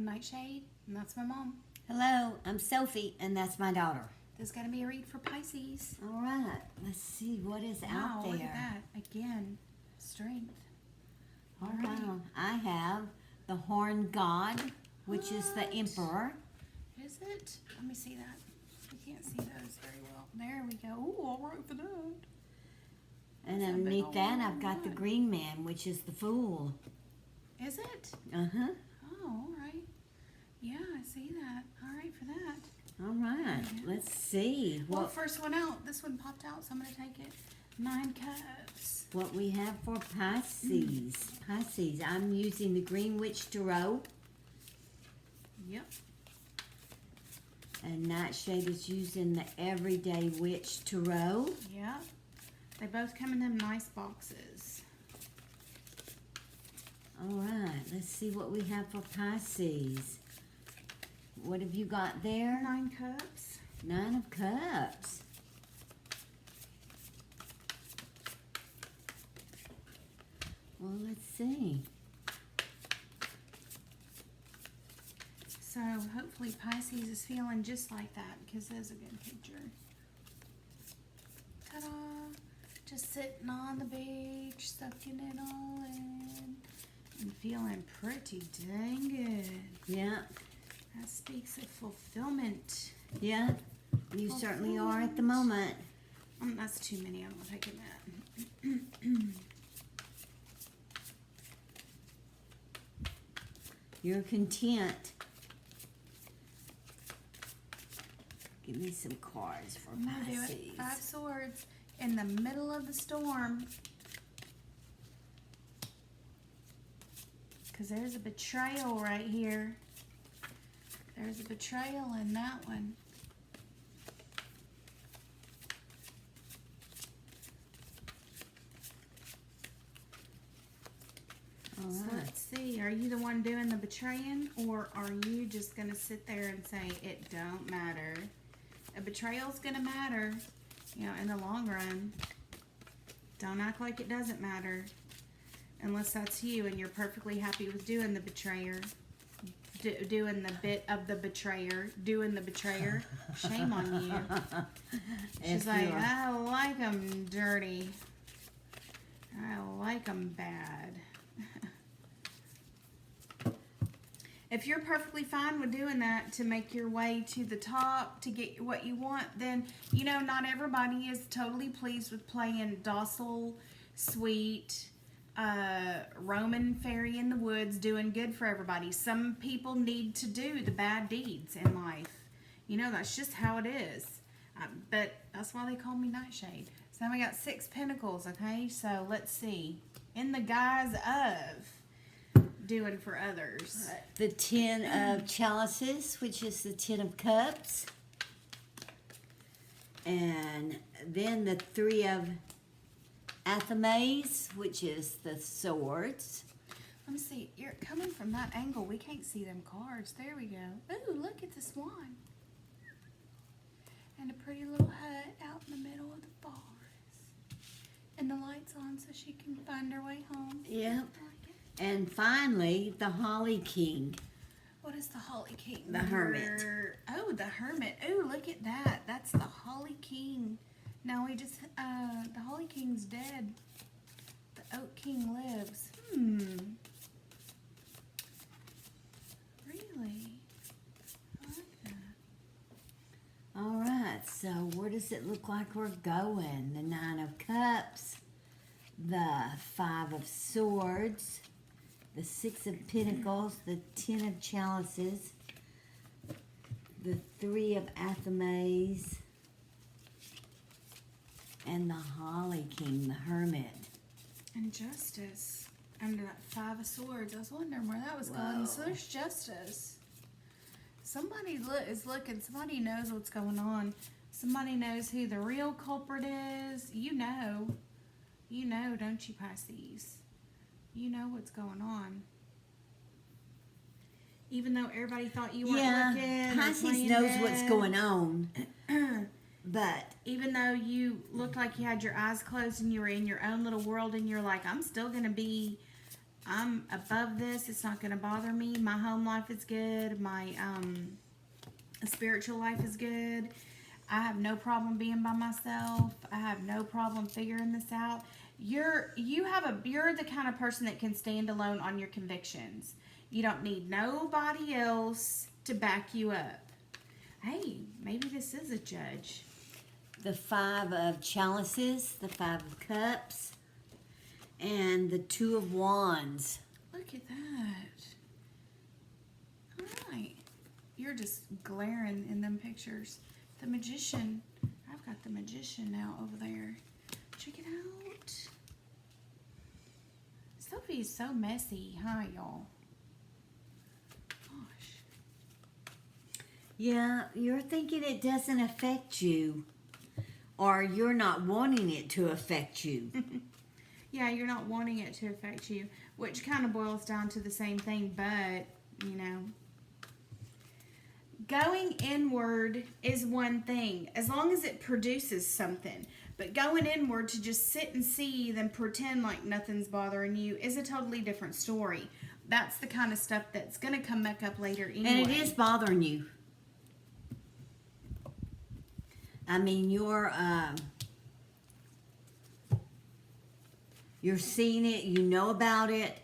I'm Nightshade, and that's my mom. Hello, I'm Sophie, and that's my daughter. This is going to be a read for Pisces. All right, let's see what is out there. Look at that. Again, strength. All right. I have the Horn God, which is the Emperor. Is it? Let me see that. We can't see those very well. There we go. Ooh, all right for that. And underneath that, I've got the Green Man, which is the Fool. Is it? Uh-huh. Oh, all right. Yeah, I see that. All right for that. All right, let's see. Well, first one out. This one popped out, so I'm going to take it. 9 cups. What we have for Pisces. Pisces, I'm using the Green Witch Tarot. Yep. And Nightshade is using the Everyday Witch Tarot. Yep. They both come in them nice boxes. All right, let's see what we have for Pisces. What have you got there? 9 cups. 9 of Cups. Well, let's see. So hopefully Pisces is feeling just like that because there's a good picture. Ta-da! Just sitting on the beach, sucking it all in, and feeling pretty dang good. Yeah. That speaks of fulfillment. Yeah, you certainly are at the moment. That's too many. I'm taking that. You're content. Give me some cards for I'm gonna do Pisces. it. 5 swords in the middle of the storm. Because there's a betrayal right here. There's a betrayal in that one. All So right. let's see. Are you the one doing the betraying, or are you just going to sit there and say it don't matter? A betrayal's going to matter, you know, in the long run. Don't act like it doesn't matter, unless that's you and you're perfectly happy with doing the betrayer. Doing the bit of the betrayer, doing the betrayer. Shame on you. She's like, I like them dirty. I like them bad. If you're perfectly fine with doing that to make your way to the top, to get what you want, then, you know, not everybody is totally pleased with playing docile, sweet, Roman fairy in the woods doing good for everybody. Some people need to do the bad deeds in life. You know, that's just how it is. But that's why they call me Nightshade. So now we got 6 pentacles, okay? So let's see. In the guise of doing for others. The 10 of Chalices, which is the 10 of Cups. And then the 3 of Athames, which is the Swords. Let me see. You're coming from that angle. We can't see them cards. There we go. Ooh, look at the swan. And a pretty little hut out in the middle of the forest. And the lights on so she can find her way home. Yep. I like it. And finally, the Holly King. What is the Holly King? The Hermit. Oh, the Hermit. Ooh, look at that. That's the Holly King. Now we just, the Holly King's dead. The Oak King lives. Really? I like that. All right, so where does it look like we're going? The 9 of Cups, the 5 of Swords, the 6 of Pentacles, the 10 of Chalices, the 3 of Athames, and the Holly King, the Hermit. And Justice under that 5 of Swords. I was wondering where that was going. So there's Justice. Somebody is looking. Somebody knows what's going on. Somebody knows who the real culprit is. You know. You know, don't you, Pisces? You know what's going on. Even though everybody thought you weren't looking. Pisces knows what's going on. But even though you looked like you had your eyes closed and you were in your own little world and you're like, I'm still going to be I'm above this. It's not going to bother me. My home life is good. My spiritual life is good. I have no problem being by myself. I have no problem figuring this out. You're the kind of person that can stand alone on your convictions. You don't need nobody else to back you up. Hey, maybe this is a judge. The 5 of chalices, the 5 of cups, and the 2 of wands. Look at that. All right. You're just glaring in them pictures. The magician. I've got the magician now over there. Check it out. Sophie is so messy, huh, y'all? Gosh. Yeah, you're thinking it doesn't affect you, or you're not wanting it to affect you. Yeah, you're not wanting it to affect you, which kind of boils down to the same thing, but, you know. Going inward is one thing, as long as it produces something. But going inward to just sit and see, then pretend like nothing's bothering you is a totally different story. That's the kind of stuff that's going to come back up later anyway. And it is bothering you. I mean, you're seeing it, you know about it.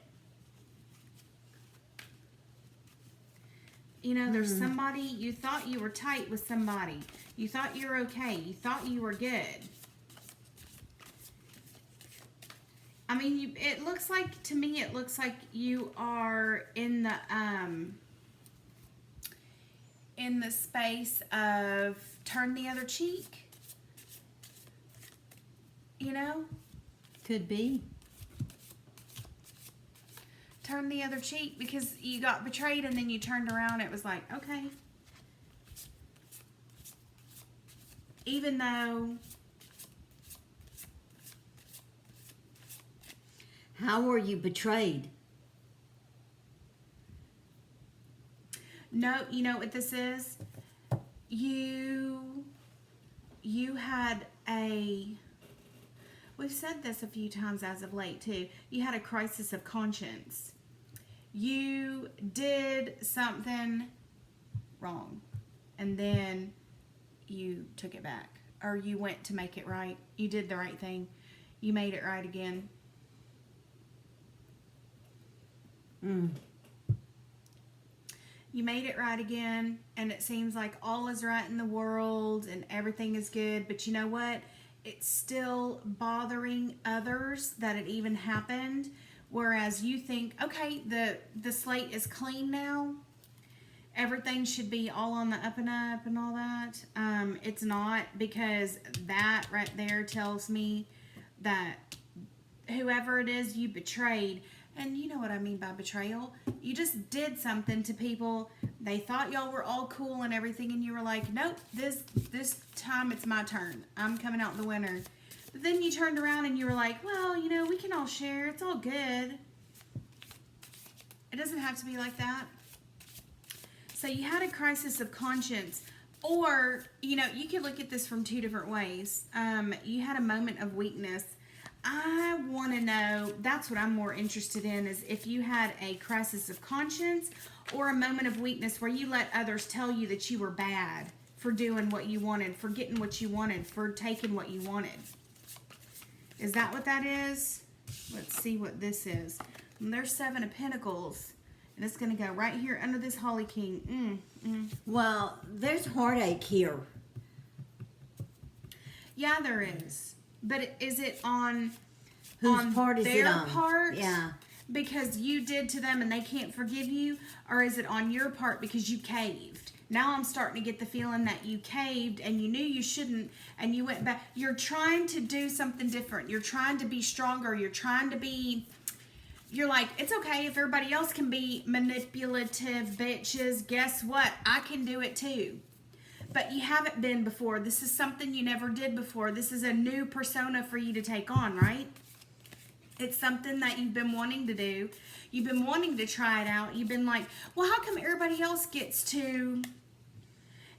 You know, there's somebody, you thought you were tight with somebody. You thought you were okay. You thought you were good. I mean, it looks like, to me, it looks like you are in the space of turn the other cheek. You know? Could be. Turn the other cheek because you got betrayed and then you turned around. It was like, okay. Even though... How were you betrayed? No, you know what this is? You had a... We've said this a few times as of late, too. You had a crisis of conscience. You did something wrong, and then you took it back. Or you went to make it right. You did the right thing. You made it right again. You made it right again, and it seems like all is right in the world, and everything is good. But you know what? It's still bothering others that it even happened. Whereas you think, okay, the slate is clean now. Everything should be all on the up and up and all that. It's not, because that right there tells me that whoever it is you betrayed, and you know what I mean by betrayal, you just did something to people. They thought y'all were all cool and everything, and you were like, nope, this time it's my turn. I'm coming out the winner. But then you turned around and you were like, well, you know, we can all share. It's all good. It doesn't have to be like that. So you had a crisis of conscience. Or, you know, you could look at this from 2 different ways. You had a moment of weakness. I want to know, that's what I'm more interested in, is if you had a crisis of conscience or a moment of weakness where you let others tell you that you were bad for doing what you wanted, for getting what you wanted, for taking what you wanted. Is that what that is? Let's see what this is. And there's 7 of Pentacles, and it's going to go right here under this Holly King. Well, there's heartache here. Yeah, there is. But is it on Whose part is it their on? part? Yeah. Because you did to them and they can't forgive you? Or is it on your part because you caved? Now I'm starting to get the feeling that you caved and you knew you shouldn't and you went back. You're trying to do something different. You're trying to be stronger. You're trying to be... You're like, it's okay if everybody else can be manipulative bitches. Guess what? I can do it too. But you haven't been before. This is something you never did before. This is a new persona for you to take on, right? It's something that you've been wanting to do. You've been wanting to try it out. You've been like, well, how come everybody else gets to...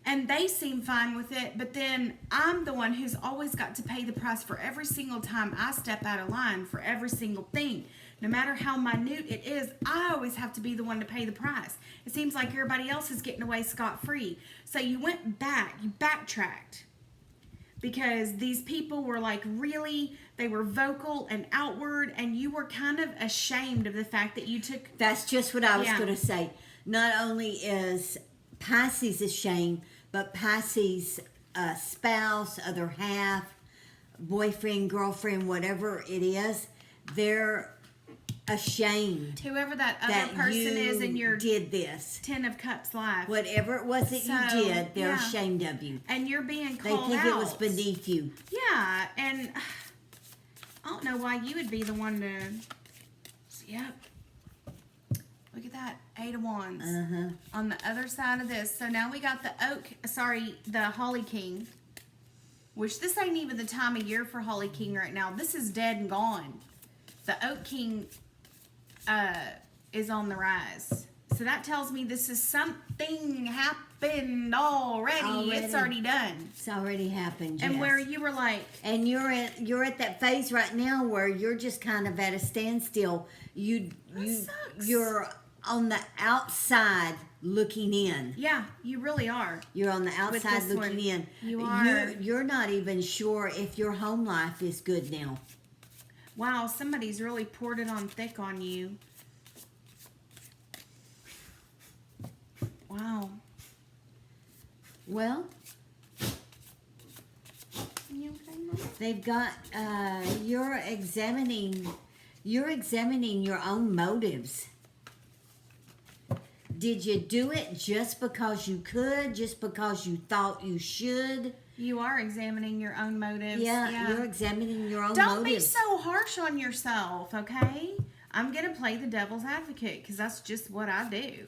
And they seem fine with it, but then I'm the one who's always got to pay the price for every single time I step out of line for every single thing. No matter how minute it is, I always have to be the one to pay the price. It seems like everybody else is getting away scot-free. So you went back, you backtracked. Because these people were like they were vocal and outward, and you were kind of ashamed of the fact that you took. That's just what I was going to say. Not only is Pisces ashamed, but Pisces' spouse, other half, boyfriend, girlfriend, whatever it is, they're ashamed. Whoever that other person is in your did this. 10 of Cups life. Whatever it was that you did, they're ashamed of you. And you're being called out. They think it was beneath you. Yeah, and I don't know why you would be the one to. Yep. Look at that, 8 of Wands on the other side of this. So now we got the Holly King, which this ain't even the time of year for Holly King right now. This is dead and gone. The Oak King is on the rise. So that tells me this is something happened already. It's already done. It's already happened, And where you were like... And you're at that phase right now where you're just kind of at a standstill. You're on the outside looking in. Yeah, you really are. You're on the outside looking in. You are. You're not even sure if your home life is good now. Wow, somebody's really poured it on thick on you. Wow. Well, You okay, Mama? they've got you're examining your own motives. Did you do it just because you could, just because you thought you should? You are examining your own motives. Yeah, you're examining your own Don't be motives. so harsh on yourself, okay? I'm going to play the devil's advocate because that's just what I do.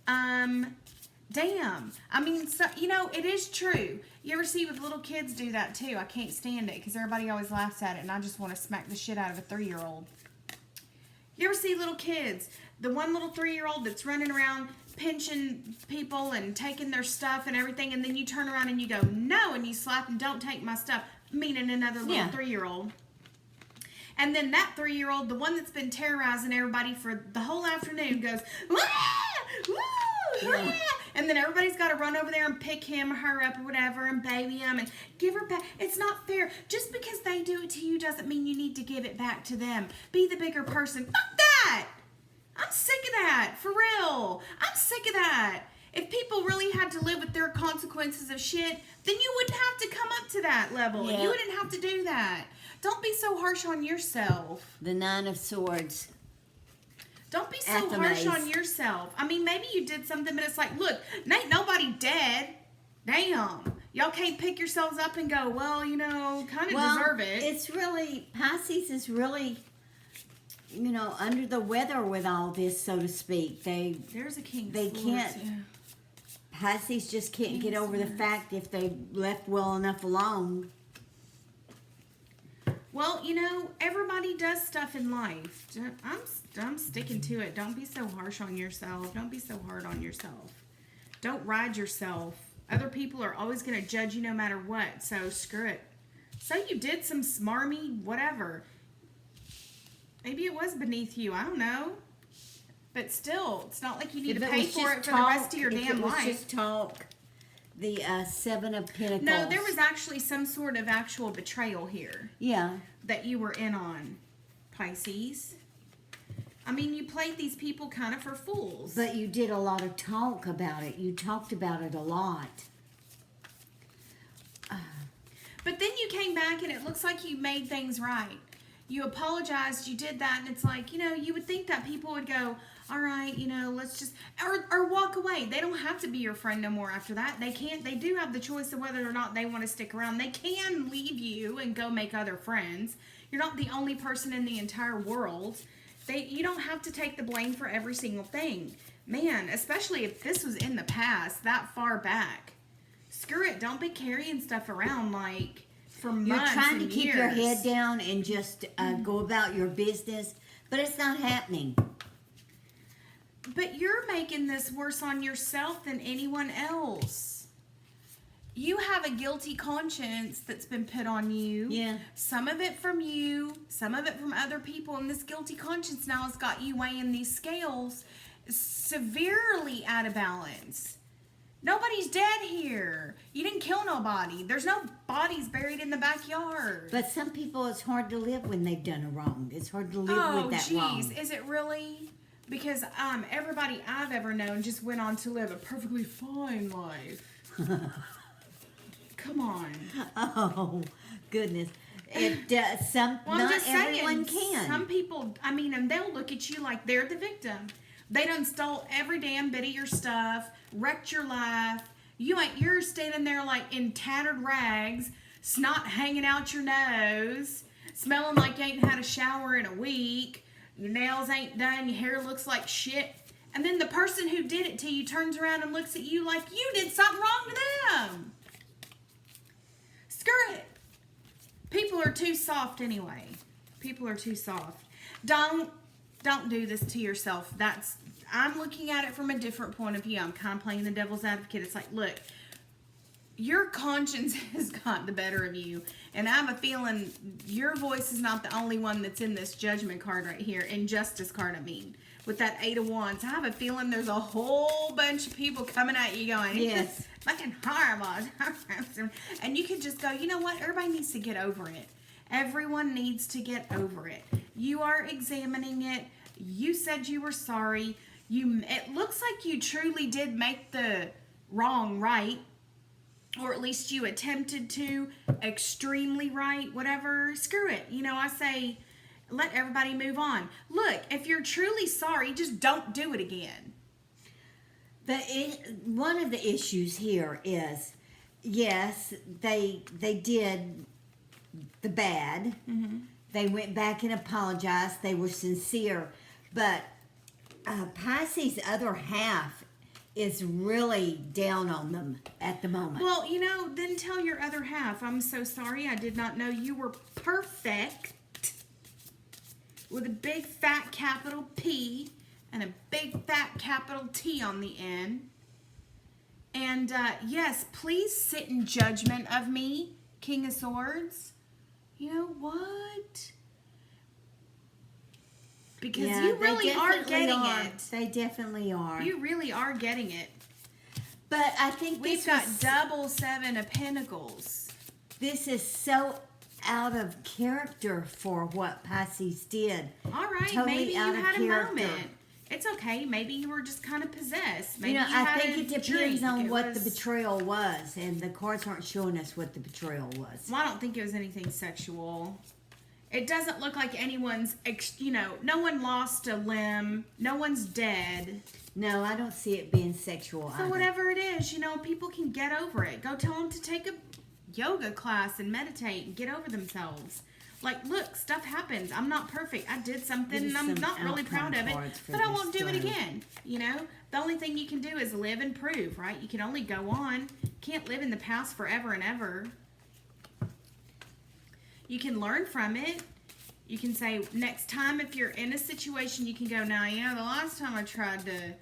Damn. I mean, so, it is true. You ever see with little kids do that too? I can't stand it because everybody always laughs at it and I just want to smack the shit out of a 3-year-old. You ever see little kids? The one little 3-year-old that's running around pinching people and taking their stuff and everything, and then you turn around and you go, no, and you slap and don't take my stuff, meaning another little 3-year-old. And then that 3-year-old, the one that's been terrorizing everybody for the whole afternoon, goes, wah! Woo! Yeah. And then everybody's got to run over there and pick him or her up or whatever and baby him and give her back. It's not fair. Just because they do it to you doesn't mean you need to give it back to them. Be the bigger person. Fuck that! I'm sick of that. For real. I'm sick of that. If people really had to live with their consequences of shit, then you wouldn't have to come up to that level. Yeah. You wouldn't have to do that. Don't be so harsh on yourself. The 9 of Swords. Don't be so harsh on yourself. I mean, maybe you did something, but it's like, look, ain't nobody dead. Damn. Y'all can't pick yourselves up and go, well, kind of deserve it. It's really, Pisces is really, under the weather with all this, so to speak. There's a King of Swords, can't, yeah. Pisces just can't get over the fact if they left well enough alone. Well, everybody does stuff in life. I'm sticking to it. Don't be so harsh on yourself. Don't be so hard on yourself. Don't ride yourself. Other people are always going to judge you no matter what, so screw it. So you did some smarmy whatever. Maybe it was beneath you. I don't know. But still, it's not like you need to pay for it for the rest of your damn life. Just talk. The 7 of Pentacles. No, there was actually some sort of actual betrayal here. Yeah. That you were in on, Pisces. I mean, you played these people kind of for fools. But you did a lot of talk about it. You talked about it a lot. But then you came back and it looks like you made things right. You apologized, you did that, and it's like, you would think that people would go, all right, let's just, or walk away. They don't have to be your friend no more after that. They do have the choice of whether or not they want to stick around. They can leave you and go make other friends. You're not the only person in the entire world. You don't have to take the blame for every single thing. Man, especially if this was in the past, that far back. Screw it. Don't be carrying stuff around like for months. You're trying to and keep years. your head down and just go about your business, but it's not happening. But you're making this worse on yourself than anyone else. you have a guilty conscience that's been put on you. Yeah. Some of it from you, some of it from other people, and this guilty conscience now has got you weighing these scales severely out of balance. Nobody's dead here. You didn't kill nobody. There's no bodies buried in the backyard. But some people, it's hard to live when they've done a wrong. It's hard to live with that wrong. Is it really? Because everybody I've ever known just went on to live a perfectly fine life. Come on. Oh, goodness. It does. Not everyone can. Some people, and they'll look at you like they're the victim. They done stole every damn bit of your stuff, wrecked your life. You're standing there like in tattered rags, snot hanging out your nose, smelling like you ain't had a shower in a week. Your nails ain't done. Your hair looks like shit. And then the person who did it to you turns around and looks at you like you did something wrong to them. Screw it. People are too soft anyway. People are too soft. Don't do this to yourself. I'm looking at it from a different point of view. I'm kind of playing the devil's advocate. It's like, look, your conscience has got the better of you. And I have a feeling your voice is not the only one that's in this judgment card right here. Injustice card, with that 8 of Wands. I have a feeling there's a whole bunch of people coming at you going, yes, it's fucking horrible. And you could just go, you know what? Everybody needs to get over it. Everyone needs to get over it. You are examining it. You said you were sorry. It looks like you truly did make the wrong right. Or at least you attempted to. Extremely right. Whatever. Screw it. I say, let everybody move on. Look, if you're truly sorry, just don't do it again. One of the issues here is, yes, they did the bad. Mm-hmm. They went back and apologized. They were sincere. But Pisces' other half is really down on them at the moment. Well, then tell your other half, I'm so sorry. I did not know you were perfect. With a big fat capital P and a big fat capital T on the end. And yes, please sit in judgment of me, King of Swords. You know what? Because you really are getting it. They definitely are. You really are getting it. But I think we've got double 7 of Pentacles. This is so out of character for what Pisces did. All right, totally maybe you had a character. moment. It's okay. Maybe you were just kind of possessed. Maybe I think it depends on what the betrayal was, and the cards aren't showing us what the betrayal was. Well, I don't think it was anything sexual. It doesn't look like anyone's, no one lost a limb. No one's dead. No, I don't see it being sexual So either. whatever it is, people can get over it. Go tell them to take a yoga class and meditate and get over themselves. Like, look, stuff happens. I'm not perfect. I did something and I'm not really proud of it, but I won't do it again. The only thing you can do is live and prove, right? You can only go on. Can't live in the past forever and ever. You can learn from it. You can say, next time if you're in a situation, you can go, now, the last time I tried to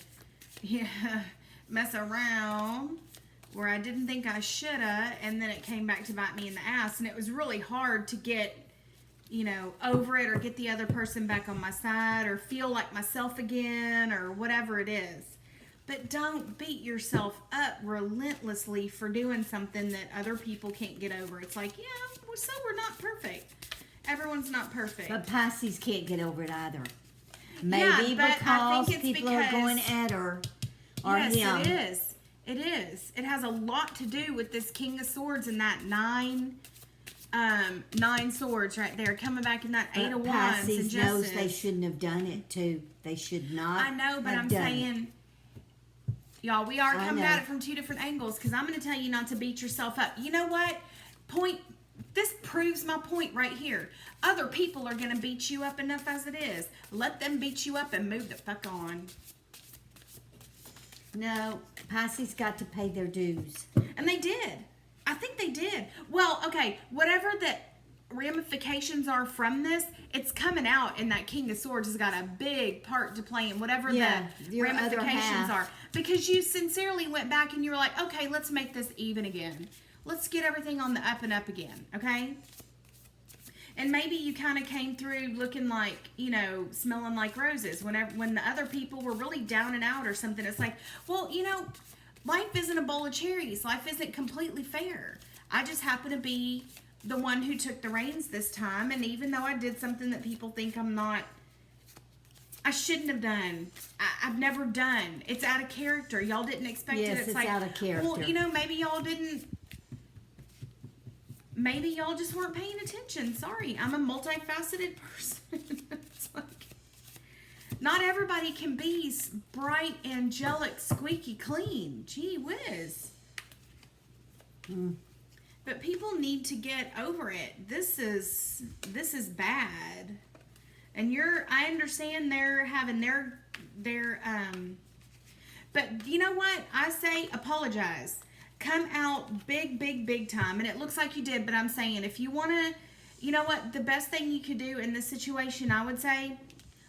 mess around where I didn't think I shoulda, and then it came back to bite me in the ass, and it was really hard to get, over it or get the other person back on my side or feel like myself again or whatever it is. But don't beat yourself up relentlessly for doing something that other people can't get over. It's like, so we're not perfect. Everyone's not perfect. But Pisces can't get over it either. Maybe because people are going at her or him. Yes, it is. It is. It has a lot to do with this King of Swords and that 9 swords right there coming back in that 8 of Wands. Pisces knows they shouldn't have done it too. They should not. I know, but I'm saying, y'all, we are coming at it from 2 different angles because I'm going to tell you not to beat yourself up. You know what? This proves my point right here. Other people are going to beat you up enough as it is. Let them beat you up and move the fuck on. No, Pisces got to pay their dues. And they did. I think they did. Well, okay, whatever that ramifications are from this, it's coming out, and that King of Swords has got a big part to play in whatever the your other ramifications half. are. Because you sincerely went back and you were like, okay, let's make this even again. Let's get everything on the up and up again, okay? And maybe you kind of came through looking like, you know, smelling like roses. When the other people were really down and out or something, it's like, well, you know, life isn't a bowl of cherries. Life isn't completely fair. I just happen to be the one who took the reins this time. And even though I did something that people think I shouldn't have done. I've never done. It's out of character. Y'all didn't expect it. Yes, it's like, out of character. well, you know, maybe y'all didn't. Maybe y'all just weren't paying attention. Sorry, I'm a multifaceted person. It's like, not everybody can be bright, angelic, squeaky clean. Gee whiz. But people need to get over it. This is bad. And I understand they're having but you know what? I say apologize. Come out big time. And it looks like you did, but I'm saying if you want to, you know what? The best thing you could do in this situation, I would say,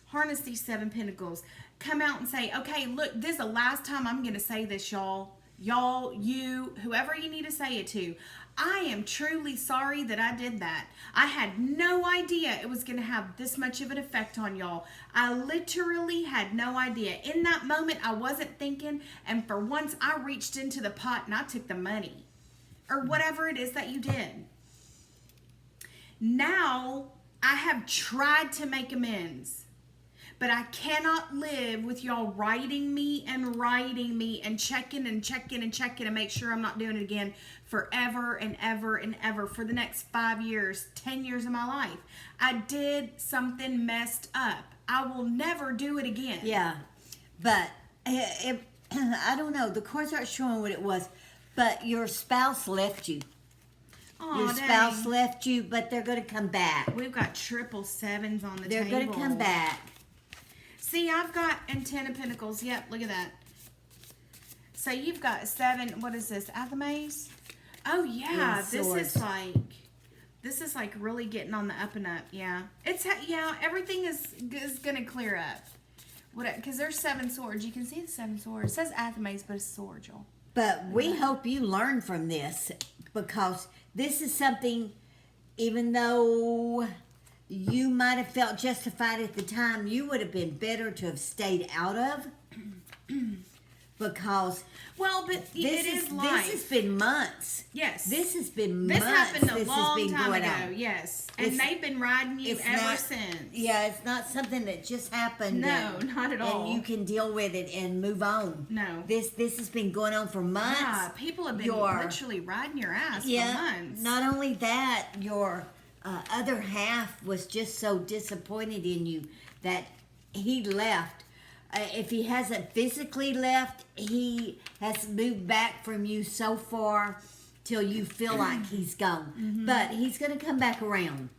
harness these 7 pentacles. Come out and say, okay, look, this is the last time I'm going to say this, y'all. Y'all, you, whoever you need to say it to. I am truly sorry that I did that. I had no idea it was going to have this much of an effect on y'all. I literally had no idea. In that moment, I wasn't thinking, and for once, I reached into the pot and I took the money. Or whatever it is that you did. Now, I have tried to make amends. But I cannot live with y'all writing me and checking and make sure I'm not doing it again forever and ever and ever for the next 5 years, 10 years of my life. I did something messed up. I will never do it again. Yeah, but I don't know. The cards aren't showing what it was, but your spouse left you. Aw, Your spouse left you, but they're going to come back. We've got 777s on the They're table. going to come back. See, I've got and 10 of Pentacles. Yep, look at that. So you've got 7. What is this? Athames? Oh yeah, this is like really getting on the up and up. Yeah, everything is gonna clear up. Because there's 7 swords. You can see the 7 swords. It says Athames, but it's swords, y'all. But we hope you learn from this, because this is something, even though you might have felt justified at the time, you would have been better to have stayed out of, because this has been months. Yes, this has been this months. happened a this long has been time going ago. on. Yes, and they've been riding you ever since. Yeah, it's not something that just happened. No, not at all. And you can deal with it and move on. No, this has been going on for months. Yeah, people have been literally riding your ass for months. Not only that, your other half was just so disappointed in you that he left. If he hasn't physically left, he has moved back from you so far till you feel like he's gone. Mm-hmm. But he's going to come back around.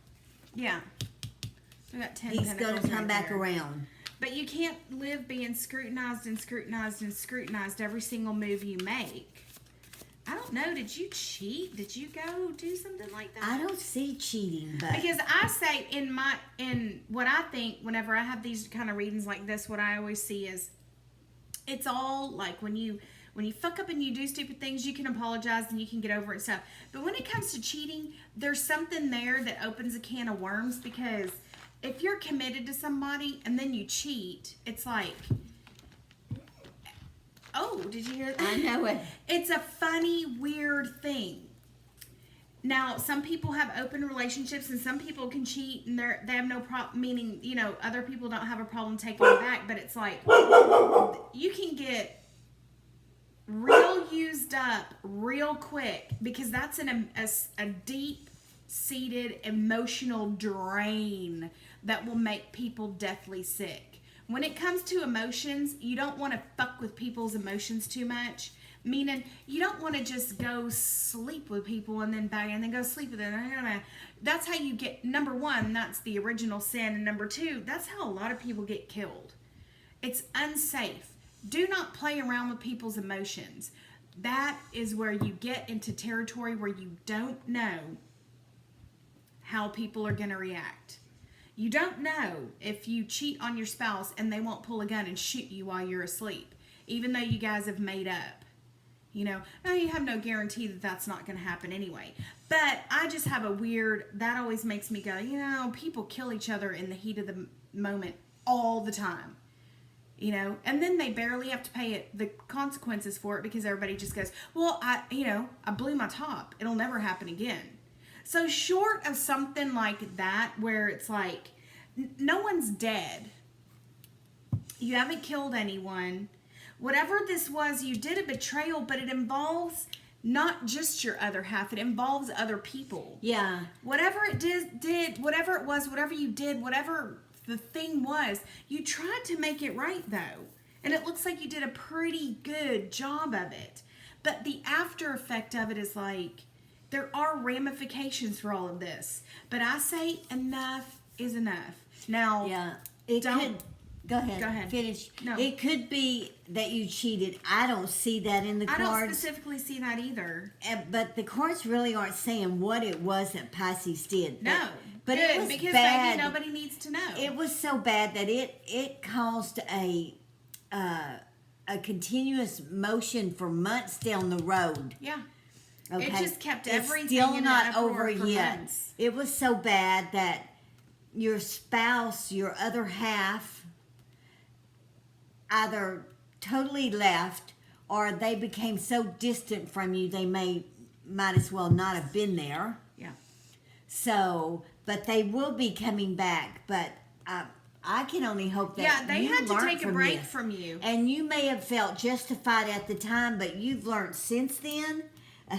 Yeah. We got 10 He's going to come back around. But you can't live being scrutinized every single move you make. I don't know. Did you cheat? Did you go do something like that? I don't see cheating, but because I say in what I think whenever I have these kind of readings like this, what I always see is it's all like when you fuck up and you do stupid things, you can apologize and you can get over it and stuff. But when it comes to cheating, there's something there that opens a can of worms, because if you're committed to somebody and then you cheat, it's like, oh, did you hear that? I know it. It's a funny, weird thing. Now, some people have open relationships and some people can cheat and they have no problem, meaning, you know, other people don't have a problem taking it back, but it's like, you can get real used up real quick, because that's a deep-seated emotional drain that will make people deathly sick. When it comes to emotions, you don't want to fuck with people's emotions too much. Meaning, you don't want to just go sleep with people and then bang and then go sleep with them. That's how you get, number one, that's the original sin. And number two, that's how a lot of people get killed. It's unsafe. Do not play around with people's emotions. That is where you get into territory where you don't know how people are going to react. You don't know if you cheat on your spouse and they won't pull a gun and shoot you while you're asleep, even though you guys have made up. You know, now you have no guarantee that that's not going to happen anyway. But I just have a weird, that always makes me go, you know, people kill each other in the heat of the moment all the time. You know, and then they barely have to pay the consequences for it because everybody just goes, well, I blew my top. It'll never happen again. So short of something like that where it's like, no one's dead. You haven't killed anyone. Whatever this was, you did a betrayal, but it involves not just your other half. It involves other people. Yeah. Whatever it did, whatever it was, whatever you did, whatever the thing was, you tried to make it right, though. And it looks like you did a pretty good job of it. But the after effect of it is like, there are ramifications for all of this. But I say enough is enough. Now, Yeah. Go ahead. Go ahead. Finish. No. It could be that you cheated. I don't see that in the I don't cards. specifically see that either. But the cards really aren't saying what it was that Pisces did. No. But good, it was because bad. maybe nobody needs to know. It was so bad that it caused a continuous motion for months down the road. Yeah. Okay? It just kept It's everything still in not an uproar over for yet. months. It was so bad that your spouse, your other half, either totally left or they became so distant from you they might as well not have been there. Yeah. So, but they will be coming back. But I can only hope that Yeah, they you had to learned take a from break this. from you. And you may have felt justified at the time, but you've learned since then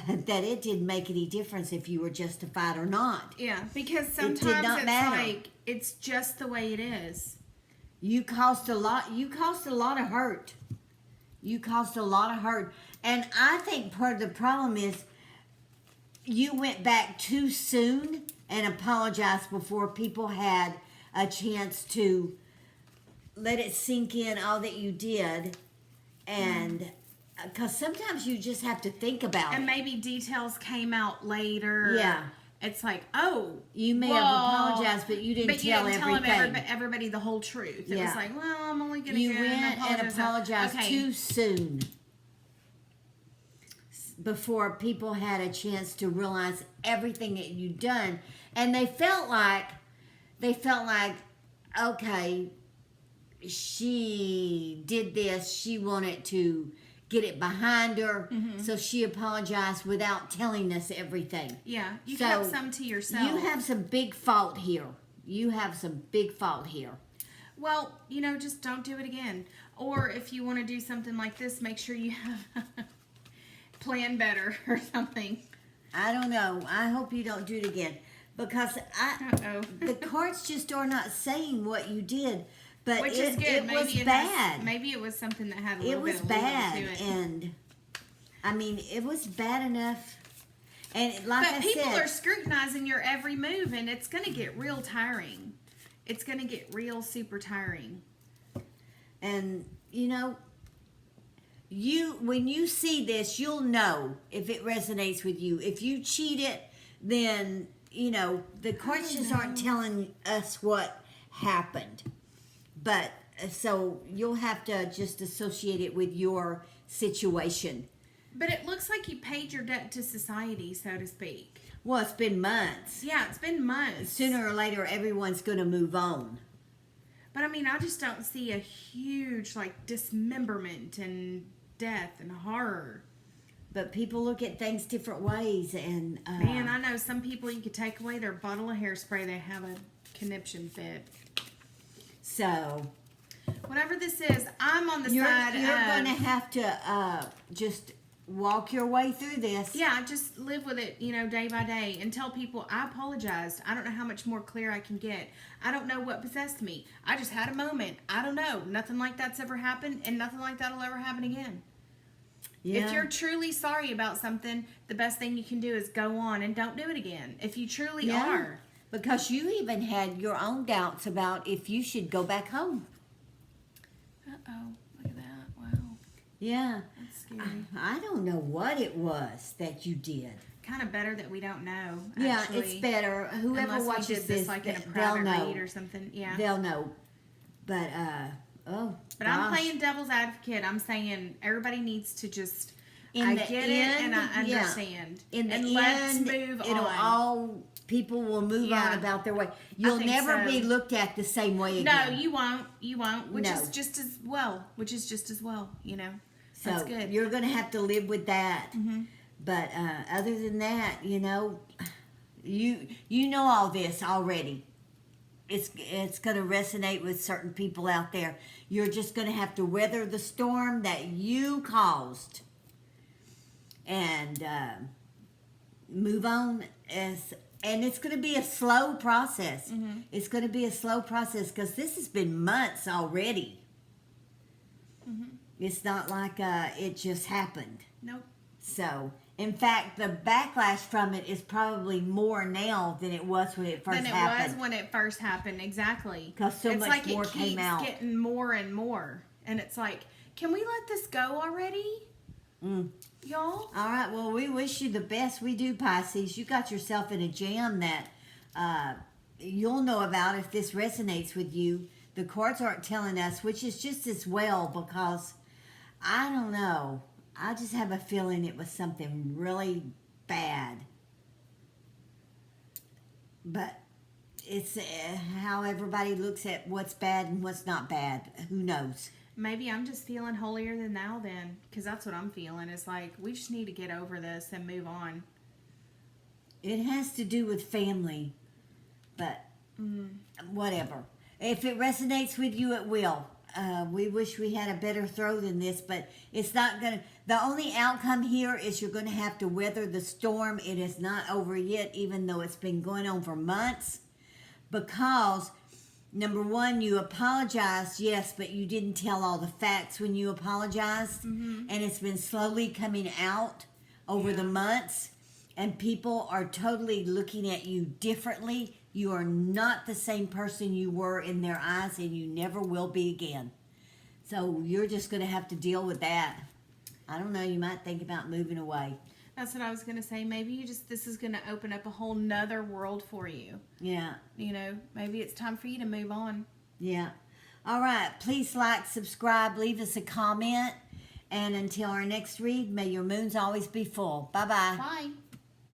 that it didn't make any difference if you were justified or not. Yeah, because did sometimes not it's matter. like, it's just the way it is. You caused a lot of hurt. You caused a lot of hurt. And I think part of the problem is you went back too soon and apologized before people had a chance to let it sink in all that you did. And because sometimes you just have to think about And it. maybe details came out later. Yeah. It's like, oh. You may have apologized, but you didn't tell everything. Everybody the whole truth. It Yeah. was like, well, I'm only going to You go went and apologized Okay. too soon before people had a chance to realize everything that you'd done, and they felt like okay, she did this, she wanted to get it behind her, so she apologized without telling us everything. Yeah, you So, kept some to yourself. You have some big fault here. Well, just don't do it again. Or if you want to do something like this, make sure you have plan better or something. I don't know. I hope you don't do it again, because Uh-oh. the cards just are not saying what you did. But Which is good. It Maybe was it bad. Maybe it was something that had a It little was bit of leeway bad, to it. and I mean, it was bad enough. And like But I people said, are scrutinizing your every move, and it's going to get real tiring. It's going to get real super tiring. and when you see this, you'll know if it resonates with you. If you cheated, then the cards just aren't telling us what happened. But so you'll have to just associate it with your situation. But it looks like you paid your debt to society, so to speak. Well, it's been months. Yeah, it's been months. Sooner or later, everyone's going to move on. But I mean, I just don't see a huge dismemberment and death and horror. But people look at things different ways, and Man, I know some people, you could take away their bottle of hairspray, they have a conniption fit. so Whatever this is, I'm on the you're side going to have to just walk your way through this. Yeah, just live with it, day by day, and tell people, I apologized. I don't know how much more clear I can get. I don't know what possessed me. I just had a moment. I don't know. Nothing like that's ever happened, and nothing like that'll ever happen again. Yeah. If you're truly sorry about something, the best thing you can do is go on and don't do it again. If you truly are. Because you even had your own doubts about if you should go back home. Uh-oh, look at that. Wow, Yeah. that's scary. I don't know what it was that you did. kind of better that we don't know. Yeah, Actually. it's better. Whoever Unless we watches did this like in a they'll private know. read or something. Yeah. They'll know. But But I'm playing devil's advocate. I'm saying everybody needs to just. In I the get end, it and I yeah. understand. In the and end, let's move it'll on. all people will move on Yeah. about their way. You'll think never so. be looked at the same way No, again. you won't. You won't. Which No. is just as well. Which is just as well. You know. So That's good. you're going to have to live with that. Mm-hmm. But other than that, you know, you know all this already. It's going to resonate with certain people out there. You're just going to have to weather the storm that you caused and move on. And it's going to be a slow process. Mm-hmm. It's going to be a slow process because this has been months already. Mm-hmm. It's not like it just happened. Nope. So, in fact, the backlash from it is probably more now than it was when it first Than it happened. was when it first happened. Exactly. 'Cause so it's much like more it came keeps out. getting more and more, and it's like, can we let this go already, y'all? All right, well, we wish you the best. We do, Pisces. You got yourself in a jam that you'll know about if this resonates with you. The cards aren't telling us, which is just as well because I don't know. I just have a feeling it was something really bad. But it's how everybody looks at what's bad and what's not bad. Who knows? Maybe I'm just feeling holier than thou then, because that's what I'm feeling. It's like we just need to get over this and move on. It has to do with family, but whatever. If it resonates with you, it will. We wish we had a better throw than this, but it's not going to. The only outcome here is you're going to have to weather the storm. It is not over yet, even though it's been going on for months. Because, number one, you apologized, yes, but you didn't tell all the facts when you apologized. Mm-hmm. And it's been slowly coming out over the months. And people are totally looking at you differently. You are not the same person you were in their eyes, and you never will be again. So you're just going to have to deal with that. I don't know, you might think about moving away. That's what I was going to say. Maybe this is going to open up a whole nother world for you. Yeah. You know, maybe it's time for you to move on. Yeah. All right. Please like, subscribe, leave us a comment. And until our next read, may your moons always be full. Bye-bye. Bye.